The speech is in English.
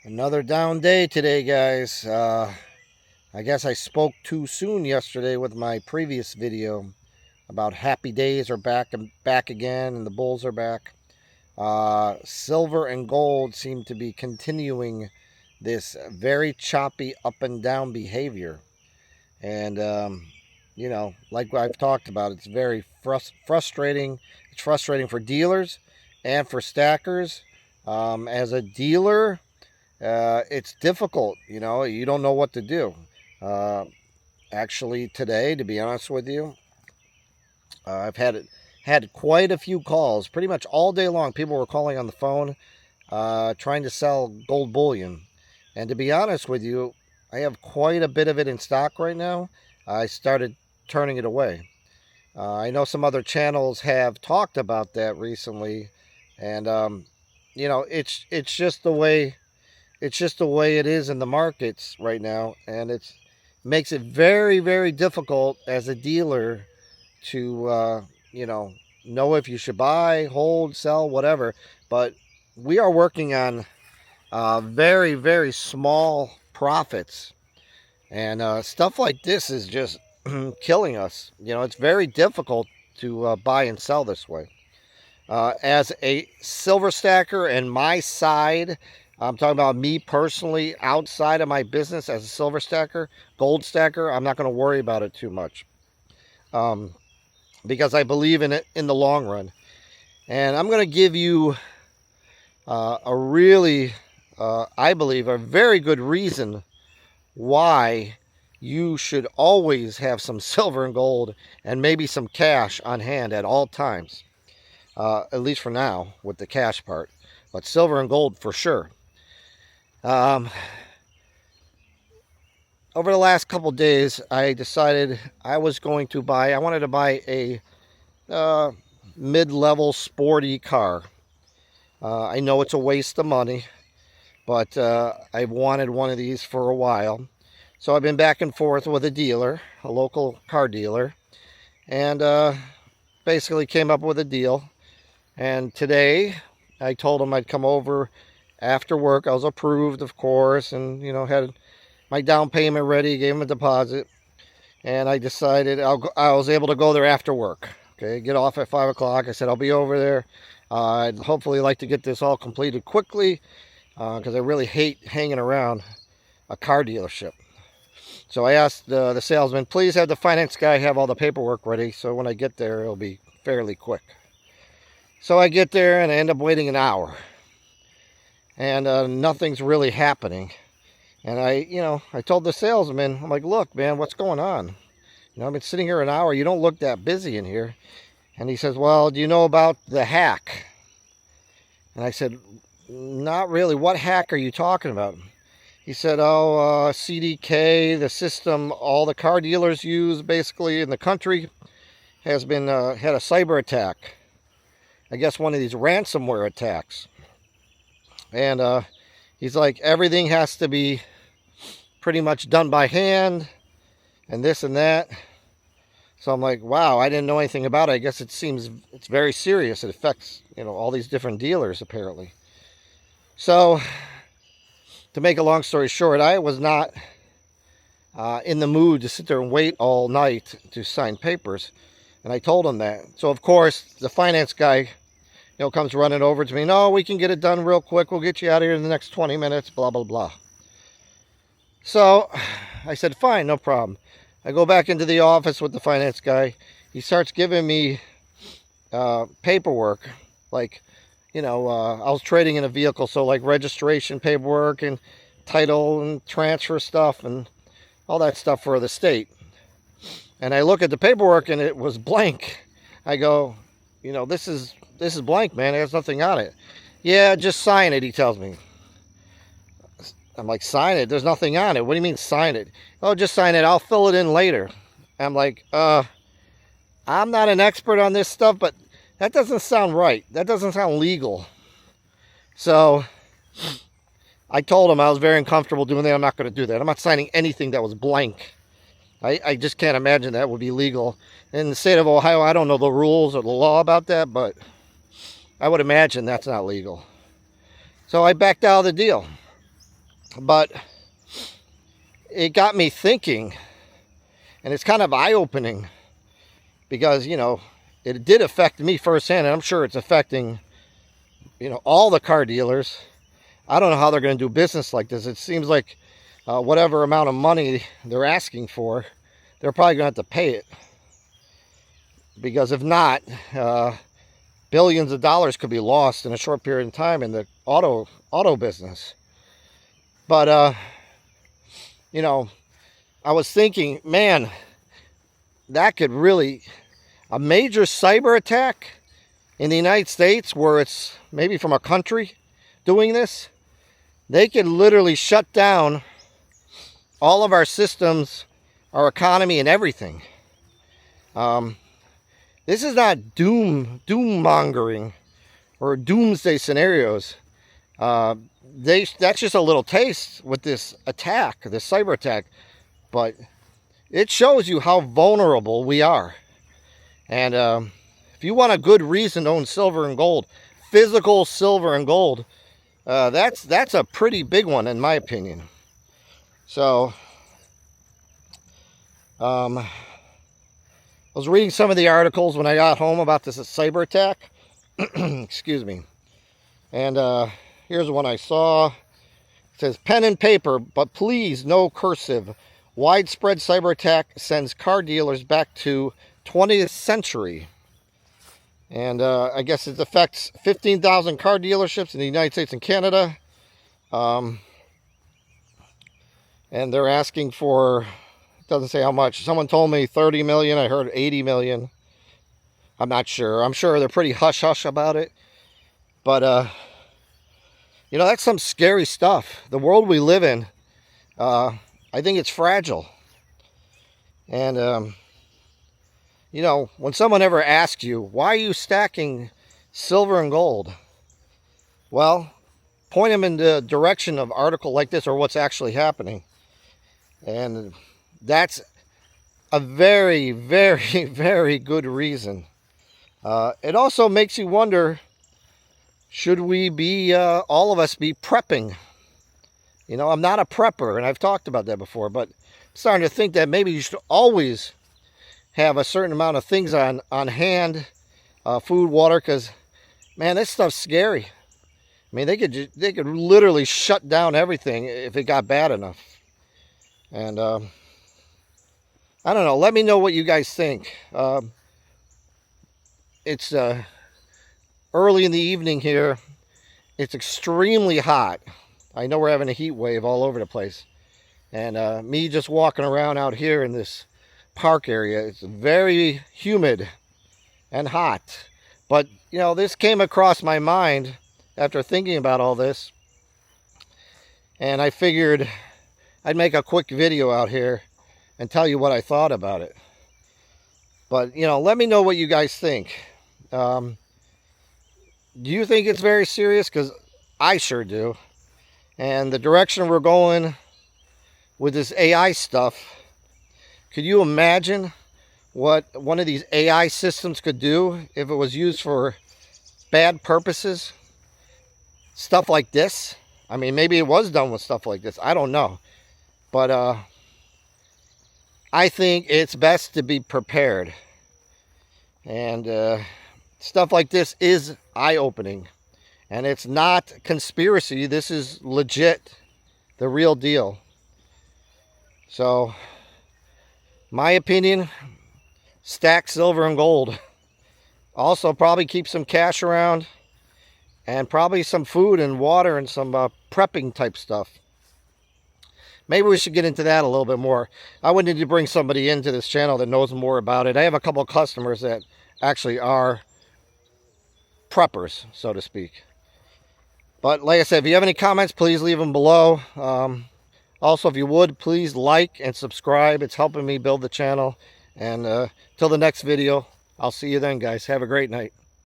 Another down day today, guys. I guess I spoke too soon yesterday with my previous video about happy days are back again, and the bulls are back. Silver and gold seem to be continuing this very choppy up and down behavior, and like I've talked about, it's very frustrating. It's frustrating for dealers and for stackers. As a dealer, it's difficult. You don't know what to do. Actually, today, to be honest with you, I've had quite a few calls, pretty much all day long. People were calling on the phone, trying to sell gold bullion. And to be honest with you, I have quite a bit of it in stock right now. I started turning it away. I know some other channels have talked about that recently, and it's just the way it is in the markets right now, and it makes it very, very difficult as a dealer to know if you should buy, hold, sell, whatever. But we are working on very, very small profits, and stuff like this is just killing us. It's very difficult to buy and sell this way. As a silver stacker and my side, I'm talking about me personally, outside of my business as a silver stacker, gold stacker, I'm not going to worry about it too much, because I believe in it in the long run. And I'm going to give you a really, I believe, a very good reason why you should always have some silver and gold and maybe some cash on hand at all times. At least for now, with the cash part. But silver and gold for sure. Over the last couple days, I decided I wanted to buy a mid-level sporty car. I know it's a waste of money, but I've wanted one of these for a while. So I've been back and forth with a local car dealer, and basically came up with a deal. And today, I told him I'd come over after work. I was approved, of course, and had my down payment ready, gave him a deposit, and I decided I was able to go there after work. Okay, get off at 5 o'clock. I said I'll be over there. I'd hopefully like to get this all completed quickly, because I really hate hanging around a car dealership. So I asked the salesman, please have the finance guy have all the paperwork ready, so when I get there, it'll be fairly quick. So I get there and I end up waiting an hour, and nothing's really happening. And I told the salesman, I'm like, look, man, what's going on? I've been sitting here an hour. You don't look that busy in here. And he says, well, do you know about the hack? And I said, not really. What hack are you talking about? He said, CDK, the system all the car dealers use basically in the country, has been had a cyber attack. I guess one of these ransomware attacks. And he's like, everything has to be pretty much done by hand and this and that. So I'm like, wow, I didn't know anything about it. I guess it's very serious. It affects, all these different dealers apparently. So to make a long story short, I was not in the mood to sit there and wait all night to sign papers. And I told him that. So of course, the finance guy, comes running over to me. No, we can get it done real quick. We'll get you out of here in the next 20 minutes, blah, blah, blah. So I said, fine, no problem. I go back into the office with the finance guy. He starts giving me paperwork. Like, I was trading in a vehicle, so like registration paperwork and title and transfer stuff and all that stuff for the state. And I look at the paperwork and it was blank. I go, this is blank, man. There's nothing on it. Yeah, just sign it, he tells me. I'm like, sign it? There's nothing on it. What do you mean sign it? Oh, just sign it. I'll fill it in later. I'm like, I'm not an expert on this stuff, but that doesn't sound right. That doesn't sound legal. So I told him I was very uncomfortable doing that. I'm not going to do that. I'm not signing anything that was blank. I just can't imagine that would be legal. In the state of Ohio, I don't know the rules or the law about that, but I would imagine that's not legal. So I backed out of the deal. But it got me thinking, and it's kind of eye-opening because, you know, it did affect me firsthand, and I'm sure it's affecting, you know, all the car dealers. I don't know how they're going to do business like this. It seems like whatever amount of money they're asking for, they're probably going to have to pay it. Because if not, billions of dollars could be lost in a short period of time in the auto business. But, you know, I was thinking, man, that could really, a major cyber attack in the United States where it's maybe from a country doing this, they could literally shut down all of our systems, our economy, and everything. This is not doom mongering or doomsday scenarios. That's just a little taste with this attack, this cyber attack. But it shows you how vulnerable we are. And if you want a good reason to own silver and gold, physical silver and gold, that's a pretty big one in my opinion. So, I was reading some of the articles when I got home about this cyber attack. Excuse me. And here's one I saw. It says, pen and paper, but please no cursive. Widespread cyber attack sends car dealers back to 20th century. And I guess it affects 15,000 car dealerships in the United States and Canada. And they're asking for, it doesn't say how much. Someone told me 30 million. I heard 80 million. I'm not sure. I'm sure they're pretty hush-hush about it. But, you know, that's some scary stuff. The world we live in, I think it's fragile. And, you know, when someone ever asks you, why are you stacking silver and gold? Well, point them in the direction of an article like this or what's actually happening. And that's a very, very, very good reason. It also makes you wonder, should we be, all of us be prepping? You know, I'm not a prepper, and I've talked about that before, but I'm starting to think that maybe you should always have a certain amount of things on hand, food, water, because, man, this stuff's scary. I mean, they could literally shut down everything if it got bad enough. And I don't know. Let me know what you guys think. It's early in the evening here. It's extremely hot. I know we're having a heat wave all over the place. And me just walking around out here in this park area, it's very humid and hot. But, you know, this came across my mind after thinking about all this. And I figured I'd make a quick video out here and tell you what I thought about it. But, you know, let me know what you guys think. Do you think it's very serious? Because I sure do. And the direction we're going with this AI stuff, could you imagine what one of these AI systems could do if it was used for bad purposes? Stuff like this. I mean, maybe it was done with stuff like this. I don't know. But I think it's best to be prepared. And stuff like this is eye-opening. And it's not conspiracy. This is legit. The real deal. So, my opinion, stack silver and gold. Also, probably keep some cash around. And probably some food and water and some prepping type stuff. Maybe we should get into that a little bit more. I would need to bring somebody into this channel that knows more about it. I have a couple of customers that actually are preppers, so to speak. But like I said, if you have any comments, please leave them below. Also, if you would, please like and subscribe. It's helping me build the channel. And till the next video, I'll see you then, guys. Have a great night.